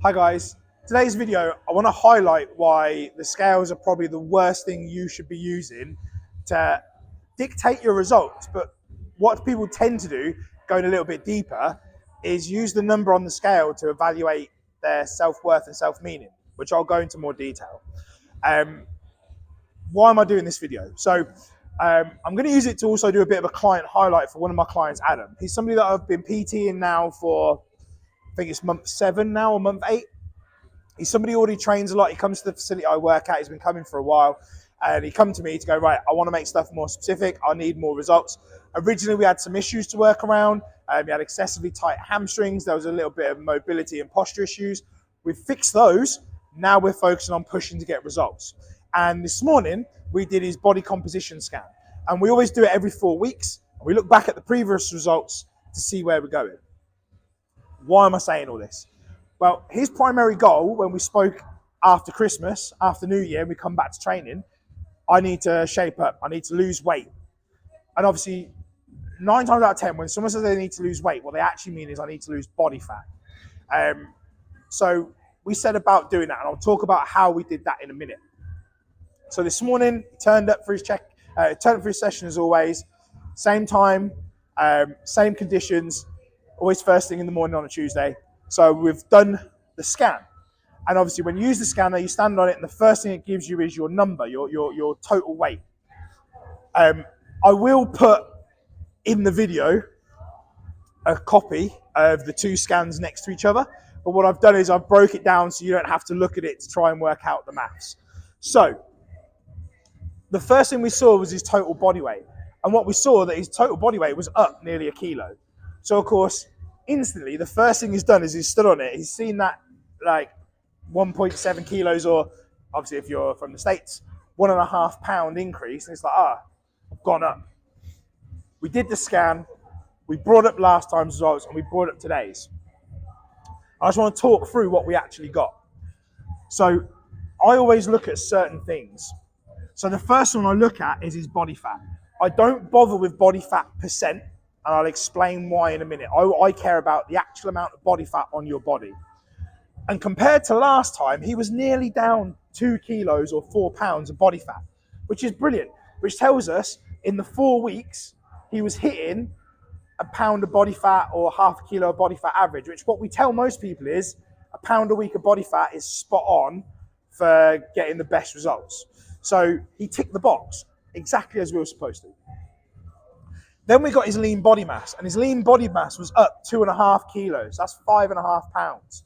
Hi guys, today's video I want to highlight why the scales are probably the worst thing you should be using to dictate your results. But what people tend to do, going a little bit deeper, is use the number on the scale to evaluate their self-worth and self-meaning, which I'll go into more detail. Why am I doing this video? I'm going to use it to also do a bit of a client highlight for one of my clients, Adam. He's somebody that I've been PTing now for, I think it's month 7 now or month 8. He's somebody who already trains a lot. He comes to the facility I work at. He's been coming for a while. And he come to me to go, right, I want to make stuff more specific. I need more results. Originally, we had some issues to work around. We had excessively tight hamstrings. There was a little bit of mobility and posture issues. We've fixed those. Now we're focusing on pushing to get results. And this morning, we did his body composition scan. And we always do it every 4 weeks. And we look back at the previous results to see where we're going. Why am I saying all this? Well, his primary goal when we spoke after Christmas, after New Year, we come back to training, I need to shape up. I need to lose weight. And obviously, 9 times out of 10, when someone says they need to lose weight, what they actually mean is I need to lose body fat. So we set about doing that, and I'll talk about how we did that in a minute. So this morning, he turned up for his turned up for his session as always. Same time, same conditions, always first thing in the morning on a Tuesday. So we've done the scan. And obviously when you use the scanner, you stand on it and the first thing it gives you is your number, your total weight. I will put in the video a copy of the 2 scans next to each other. But what I've done is I've broke it down so you don't have to look at it to try and work out the maths. So the first thing we saw was his total body weight. And what we saw that his total body weight was up nearly 1 kilo. So of course, instantly, the first thing he's done is he's stood on it. He's seen that like 1.7 kilos, or obviously if you're from the States, 1.5 pound increase. And it's like, I've gone up. We did the scan. We brought up last time's results and we brought up today's. I just want to talk through what we actually got. So I always look at certain things. So the first one I look at is his body fat. I don't bother with body fat percent. And I'll explain why in a minute. I care about the actual amount of body fat on your body. And compared to last time, he was nearly down 2 kilos or 4 pounds of body fat, which is brilliant, which tells us in the 4 weeks, he was hitting 1 pound of body fat or half a kilo of body fat average, which what we tell most people is 1 pound a week of body fat is spot on for getting the best results. So he ticked the box exactly as we were supposed to. Then we got his lean body mass, and his lean body mass was up 2.5 kilos. That's 5.5 pounds.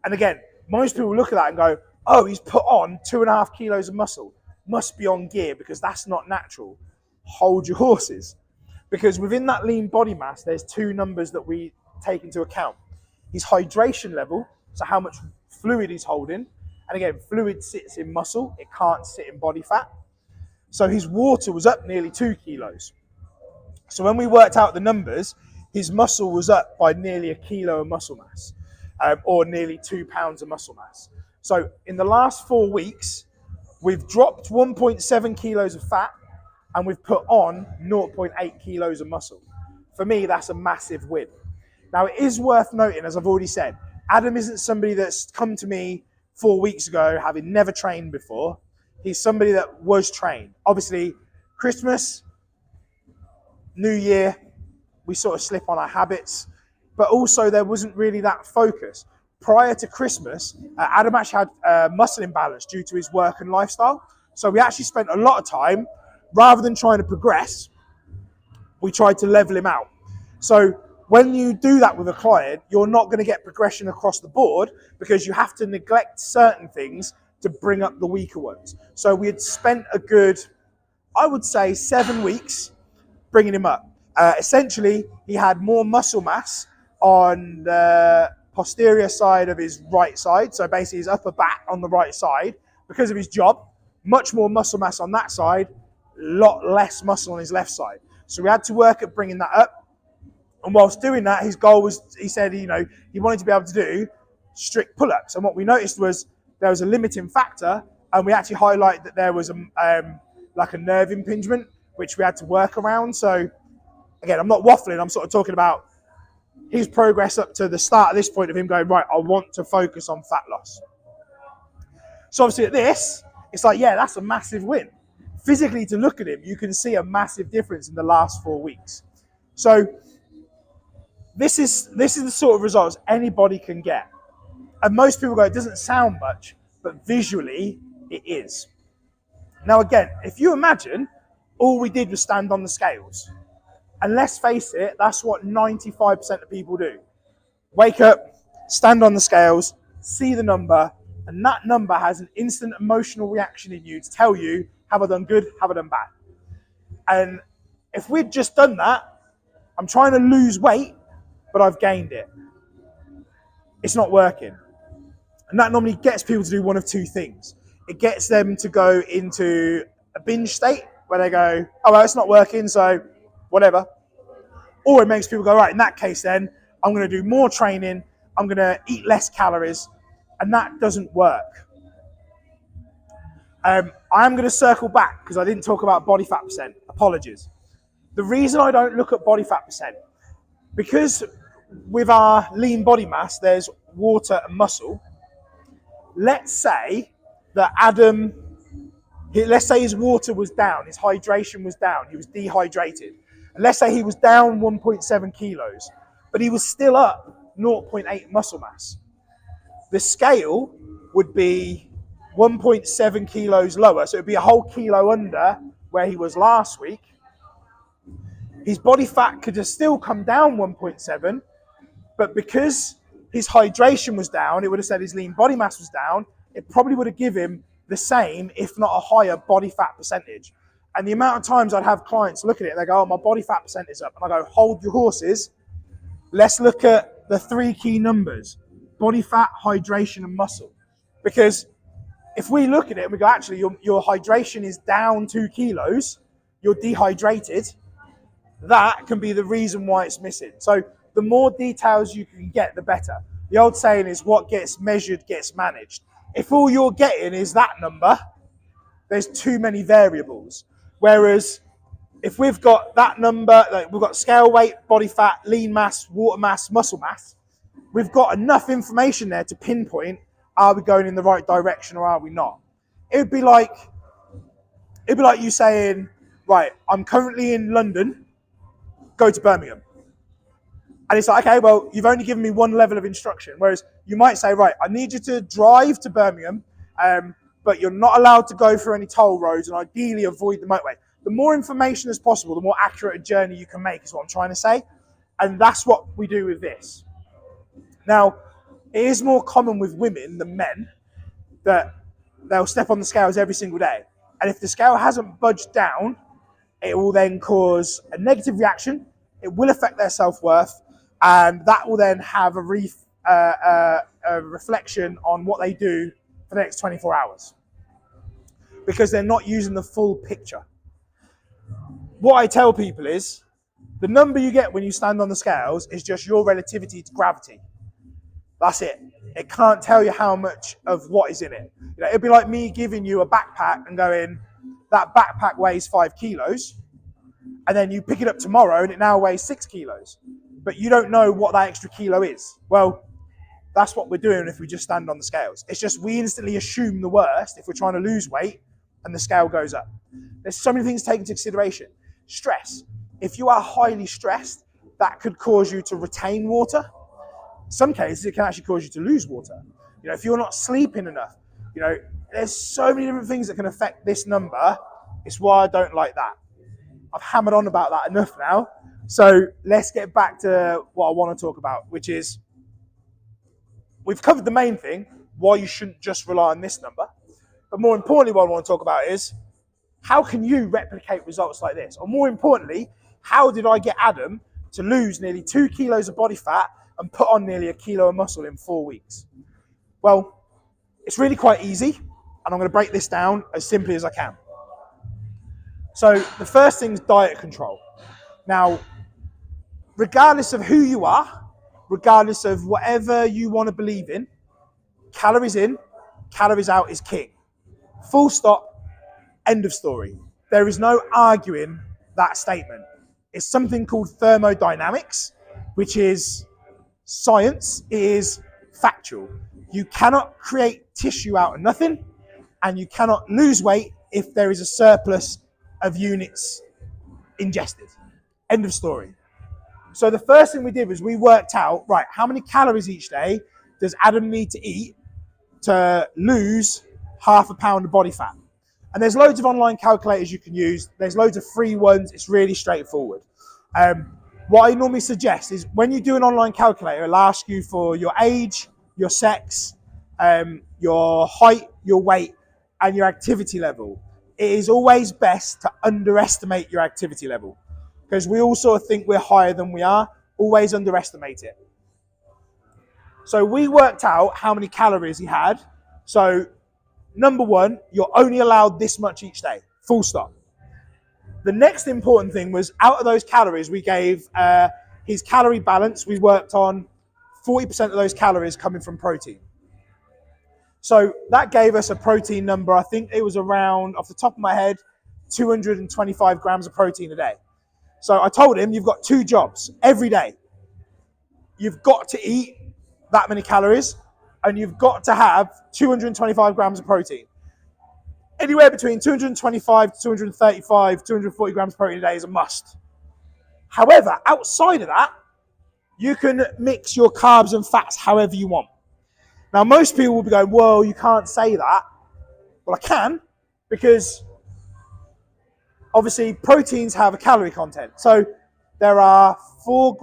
And again, most people look at that and go, oh, he's put on 2.5 kilos of muscle. Must be on gear because that's not natural. Hold your horses. Because within that lean body mass, there's 2 numbers that we take into account. His hydration level, so how much fluid he's holding. And again, fluid sits in muscle. It can't sit in body fat. So his water was up nearly 2 kilos. So when we worked out the numbers, his muscle was up by nearly 1 kilo of muscle mass, or nearly 2 pounds of muscle mass. So in the last 4 weeks, we've dropped 1.7 kilos of fat and we've put on 0.8 kilos of muscle. For me, that's a massive win. Now, it is worth noting, as I've already said, Adam isn't somebody that's come to me 4 weeks ago having never trained before. He's somebody that was trained. Obviously, Christmas, New Year, we sort of slip on our habits, but also there wasn't really that focus. Prior to Christmas, Adam actually had muscle imbalance due to his work and lifestyle. So we actually spent a lot of time, rather than trying to progress, we tried to level him out. So when you do that with a client, you're not going to get progression across the board because you have to neglect certain things to bring up the weaker ones. So we had spent a good, I would say, 7 weeks bringing him up. Essentially, he had more muscle mass on the posterior side of his right side. So basically his upper back on the right side because of his job. Much more muscle mass on that side, a lot less muscle on his left side. So we had to work at bringing that up. And whilst doing that, his goal was, he said, he wanted to be able to do strict pull-ups. And what we noticed was there was a limiting factor, and we actually highlighted that there was like a nerve impingement, which we had to work around. So again, I'm not waffling, I'm sort of talking about his progress up to the start at this point of him going, right, I want to focus on fat loss. So obviously at this, it's like, yeah, that's a massive win. Physically, to look at him, you can see a massive difference in the last 4 weeks. So this is the sort of results anybody can get. And most people go, it doesn't sound much, but visually it is. Now again, if you imagine all we did was stand on the scales, and let's face it, that's what 95% of people do. Wake up, stand on the scales, see the number, and that number has an instant emotional reaction in you to tell you, have I done good, have I done bad? And if we'd just done that, I'm trying to lose weight, but I've gained it. It's not working. And that normally gets people to do one of two things. It gets them to go into a binge state where they go, oh, well, it's not working, so whatever. Or it makes people go, right, in that case then, I'm going to do more training, I'm going to eat less calories, and that doesn't work. I am going to circle back because I didn't talk about body fat percent. Apologies. The reason I don't look at body fat percent, because with our lean body mass, there's water and muscle. Let's say that Adam, let's say his water was down, his hydration was down, he was dehydrated. And let's say he was down 1.7 kilos, but he was still up 0.8 muscle mass. The scale would be 1.7 kilos lower, so it would be a whole kilo under where he was last week. His body fat could have still come down 1.7, but because his hydration was down, it would have said his lean body mass was down, it probably would have given him the same, if not a higher body fat percentage. And the amount of times I'd have clients look at it and they go, oh, my body fat percent is up. And I go, hold your horses. Let's look at the 3 key numbers: body fat, hydration, and muscle. Because if we look at it and we go, actually, your hydration is down 2 kilos, you're dehydrated, that can be the reason why it's missing. So the more details you can get, the better. The old saying is, what gets measured gets managed. If all you're getting is that number, there's too many variables. Whereas if we've got that number, like we've got scale weight, body fat, lean mass, water mass, muscle mass, we've got enough information there to pinpoint, are we going in the right direction or are we not? It'd be like you saying, right, I'm currently in London, go to Birmingham. And it's like, okay, well, you've only given me one level of instruction. Whereas you might say, right, I need you to drive to Birmingham, but you're not allowed to go through any toll roads and ideally avoid the motorway. The more information as possible, the more accurate a journey you can make is what I'm trying to say. And that's what we do with this. Now, it is more common with women than men that they'll step on the scales every single day. And if the scale hasn't budged down, it will then cause a negative reaction. It will affect their self-worth. And that will then have a reflection on what they do for the next 24 hours. Because they're not using the full picture. What I tell people is, the number you get when you stand on the scales is just your relativity to gravity. That's it. It can't tell you how much of what is in it. You know, it'd be like me giving you a backpack and going, that backpack weighs 5 kilos. And then you pick it up tomorrow and it now weighs 6 kilos. But you don't know what that extra kilo is. Well, that's what we're doing if we just stand on the scales. It's just we instantly assume the worst if we're trying to lose weight and the scale goes up. There's so many things taken into consideration. Stress. If you are highly stressed, that could cause you to retain water. In some cases, it can actually cause you to lose water. You know, if you're not sleeping enough, you know, there's so many different things that can affect this number. It's why I don't like that. I've hammered on about that enough now. So let's get back to what I want to talk about, which is we've covered the main thing, why you shouldn't just rely on this number. But more importantly, what I want to talk about is how can you replicate results like this? Or more importantly, how did I get Adam to lose nearly 2 kilos of body fat and put on nearly 1 kilo of muscle in 4 weeks? Well, it's really quite easy, and I'm going to break this down as simply as I can. So the first thing is diet control. Now, regardless of who you are, regardless of whatever you want to believe in, calories in, calories out is king. Full stop, end of story. There is no arguing that statement. It's something called thermodynamics, which is science is factual. You cannot create tissue out of nothing, and you cannot lose weight if there is a surplus of units ingested. End of story. So the first thing we did was we worked out, right, how many calories each day does Adam need to eat to lose half a pound of body fat? And there's loads of online calculators you can use. There's loads of free ones. It's really straightforward. What I normally suggest is when you do an online calculator, it'll ask you for your age, your sex, your height, your weight, and your activity level. It is always best to underestimate your activity level because we all sort of think we're higher than we are. Always underestimate it. So we worked out how many calories he had. So number one, you're only allowed this much each day, full stop. The next important thing was out of those calories, we gave his calorie balance. We worked on 40% of those calories coming from protein. So that gave us a protein number. I think it was around, off the top of my head, 225 grams of protein a day. So I told him, you've got 2 jobs every day. You've got to eat that many calories and you've got to have 225 grams of protein. Anywhere between 225 to 235, 240 grams of protein a day is a must. However, outside of that, you can mix your carbs and fats however you want. Now, most people will be going, well, you can't say that. Well, I can, because obviously proteins have a calorie content. So there are 4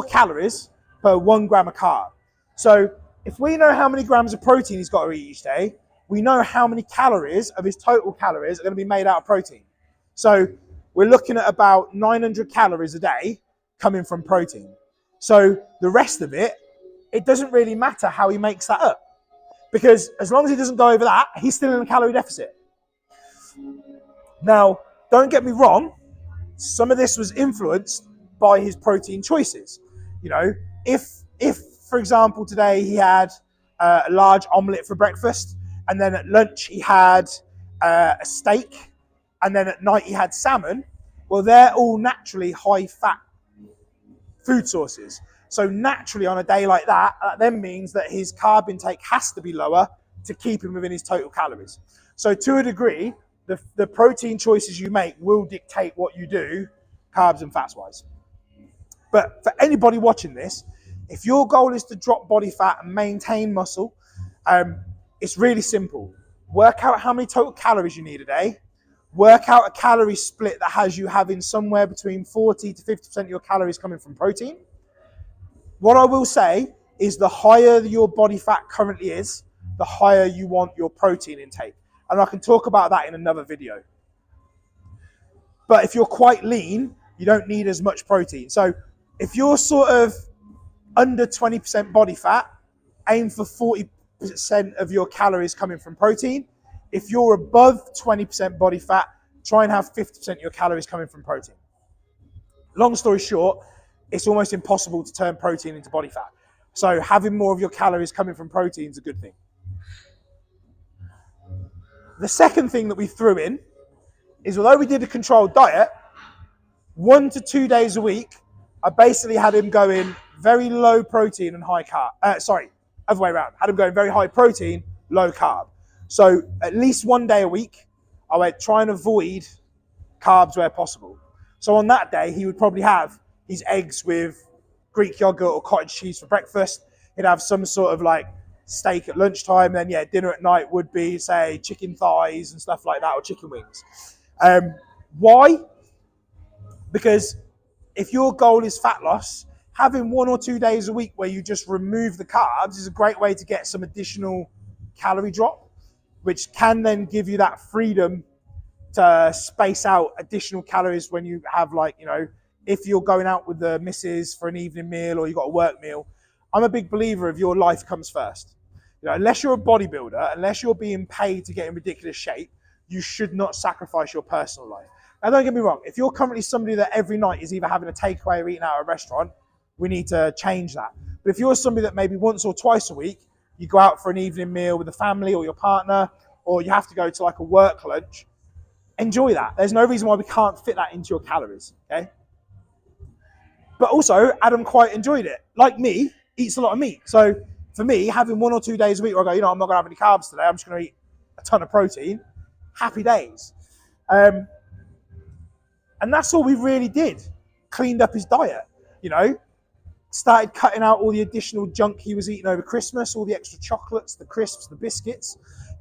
calories per 1 gram of carb. So if we know how many grams of protein he's got to eat each day, we know how many calories of his total calories are going to be made out of protein. So we're looking at about 900 calories a day coming from protein. So the rest of it, it doesn't really matter how he makes that up. Because as long as he doesn't go over that, he's still in a calorie deficit. Now, don't get me wrong, some of this was influenced by his protein choices. You know, if for example, today he had a large omelette for breakfast, and then at lunch he had a steak, and then at night he had salmon, well, they're all naturally high-fat food sources. So naturally, on a day like that, that then means that his carb intake has to be lower to keep him within his total calories. So to a degree, the protein choices you make will dictate what you do, carbs and fats-wise. But for anybody watching this, if your goal is to drop body fat and maintain muscle, it's really simple. Work out how many total calories you need a day. Work out a calorie split that has you having somewhere between 40 to 50% of your calories coming from protein. What I will say is the higher your body fat currently is, the higher you want your protein intake. And I can talk about that in another video. But if you're quite lean, you don't need as much protein. So if you're sort of under 20% body fat, aim for 40% of your calories coming from protein. If you're above 20% body fat, try and have 50% of your calories coming from protein. Long story short, it's almost impossible to turn protein into body fat. So having more of your calories coming from protein is a good thing. The second thing that we threw in is, although we did a controlled diet, 1 to 2 days a week, I basically had him going very low protein and high carb. Other way around. Had him going very high protein, low carb. So at least 1 day a week, I went try and avoid carbs where possible. So on that day, he would probably have his eggs with Greek yogurt or cottage cheese for breakfast. He'd have some sort of like steak at lunchtime. Then dinner at night would be, say, chicken thighs and stuff like that, or chicken wings. Why? Because if your goal is fat loss, having 1 or 2 days a week where you just remove the carbs is a great way to get some additional calorie drop, which can then give you that freedom to space out additional calories when you have, like, you know, if you're going out with the missus for an evening meal or you've got a work meal. I'm a big believer of your life comes first. You know, unless you're a bodybuilder, unless you're being paid to get in ridiculous shape, you should not sacrifice your personal life. Now, don't get me wrong. If you're currently somebody that every night is either having a takeaway or eating out at a restaurant, we need to change that. But if you're somebody that maybe once or twice a week, you go out for an evening meal with the family or your partner, or you have to go to like a work lunch, enjoy that. There's no reason why we can't fit that into your calories, okay? But also, Adam quite enjoyed it. Like me, eats a lot of meat. So for me, having 1 or 2 days a week where I go, I'm not going to have any carbs today, I'm just going to eat a ton of protein, happy days. And that's all we really did. Cleaned up his diet, started cutting out all the additional junk he was eating over Christmas, all the extra chocolates, the crisps, the biscuits.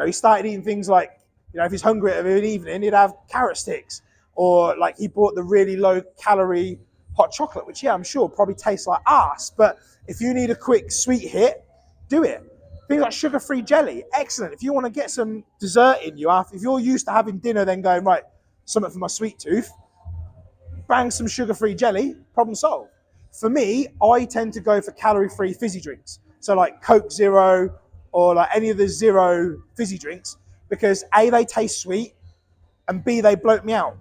He started eating things like, if he's hungry at an evening, he'd have carrot sticks, or like he bought the really low calorie hot chocolate, which I'm sure probably tastes like ass. But if you need a quick sweet hit, do it. Things like sugar-free jelly, excellent. If you want to get some dessert in you, if you're used to having dinner, then going, right, something for my sweet tooth, bang some sugar-free jelly, problem solved. For me, I tend to go for calorie-free fizzy drinks. So like Coke Zero or like any of the zero fizzy drinks, because A, they taste sweet, and B, they bloat me out.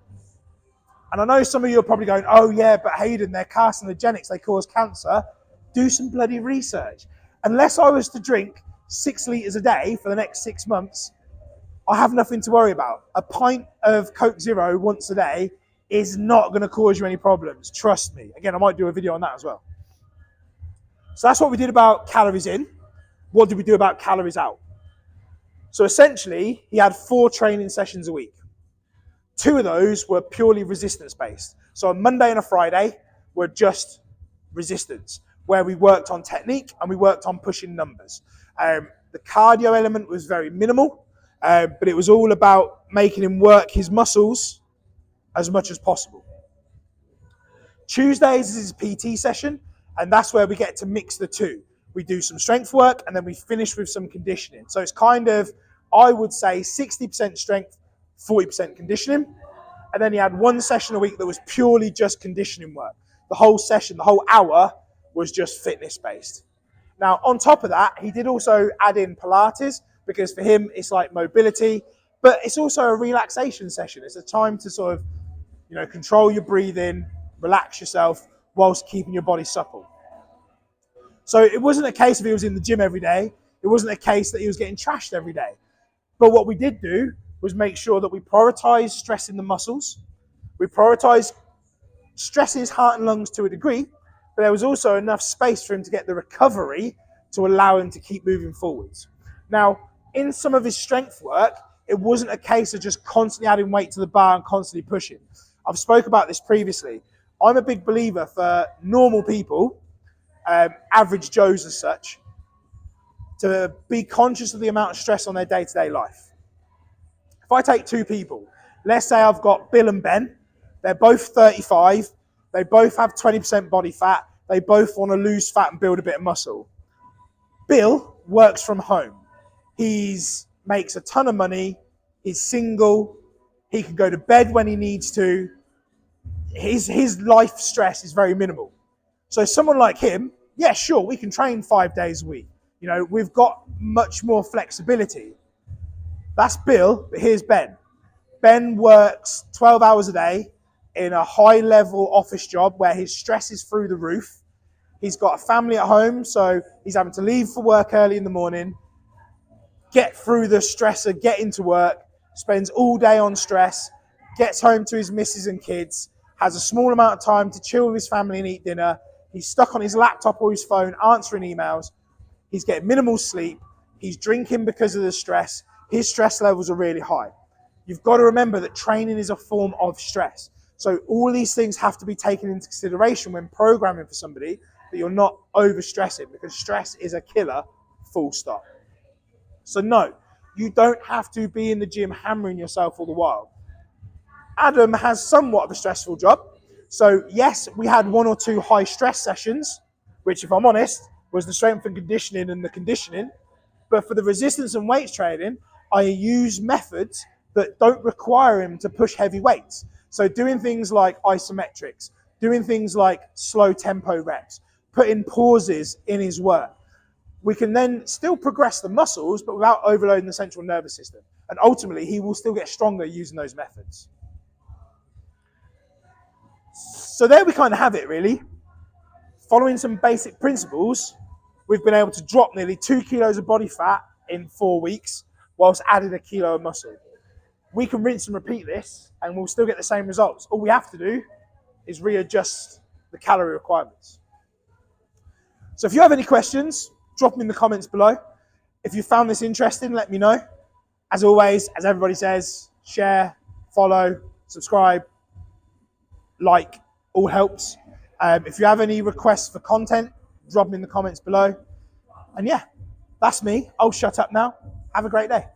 And I know some of you are probably going, oh yeah, but Hayden, they're carcinogenics, they cause cancer. Do some bloody research. Unless I was to drink 6 litres a day for the next 6 months, I have nothing to worry about. A pint of Coke Zero once a day is not going to cause you any problems. Trust me. Again, I might do a video on that as well. So that's what we did about calories in. What did we do about calories out? So essentially, he had 4 training sessions a week. 2 of those were purely resistance-based. So a Monday and a Friday were just resistance, where we worked on technique and we worked on pushing numbers. The cardio element was very minimal, but it was all about making him work his muscles as much as possible. Tuesdays is his PT session, and that's where we get to mix the two. We do some strength work, and then we finish with some conditioning. So it's kind of, I would say, 60% strength, 40% conditioning. And then he had 1 session a week that was purely just conditioning work. The whole session, the whole hour, was just fitness-based. Now, on top of that, he did also add in Pilates, because for him, it's like mobility, but it's also a relaxation session. It's a time to sort of, control your breathing, relax yourself, whilst keeping your body supple. So it wasn't a case of he was in the gym every day. It wasn't a case that he was getting trashed every day. But what we did do was make sure that we prioritize stress in the muscles. We prioritize stressing his heart and lungs to a degree, but there was also enough space for him to get the recovery to allow him to keep moving forwards. Now, in some of his strength work, it wasn't a case of just constantly adding weight to the bar and constantly pushing. I've spoke about this previously. I'm a big believer for normal people, average Joes as such, to be conscious of the amount of stress on their day-to-day life. If I take 2 people, let's say I've got Bill and Ben, they're both 35, they both have 20% body fat, they both want to lose fat and build a bit of muscle. Bill works from home. He makes a ton of money, he's single, he can go to bed when he needs to. His life stress is very minimal. So someone like him, yeah, sure, we can train 5 days a week. We've got much more flexibility. That's Bill, but here's Ben. Ben works 12 hours a day in a high-level office job where his stress is through the roof. He's got a family at home, so he's having to leave for work early in the morning, get through the stressor, get into work, spends all day on stress, gets home to his missus and kids, has a small amount of time to chill with his family and eat dinner. He's stuck on his laptop or his phone answering emails. He's getting minimal sleep. He's drinking because of the stress. His stress levels are really high. You've got to remember that training is a form of stress. So all these things have to be taken into consideration when programming for somebody, that you're not overstressing, because stress is a killer, full stop. So no, you don't have to be in the gym hammering yourself all the while. Adam has somewhat of a stressful job. So yes, we had 1 or 2 high stress sessions, which if I'm honest, was the strength and conditioning and the conditioning. But for the resistance and weights training, I use methods that don't require him to push heavy weights. So doing things like isometrics, doing things like slow tempo reps, putting pauses in his work. We can then still progress the muscles, but without overloading the central nervous system. And ultimately, he will still get stronger using those methods. So there we kind of have it, really. Following some basic principles, we've been able to drop nearly 2 kilos of body fat in 4 weeks, whilst adding 1 kilo of muscle. We can rinse and repeat this, and we'll still get the same results. All we have to do is readjust the calorie requirements. So if you have any questions, drop them in the comments below. If you found this interesting, let me know. As always, as everybody says, share, follow, subscribe, like, all helps. If you have any requests for content, drop them in the comments below. And yeah, that's me. I'll shut up now. Have a great day.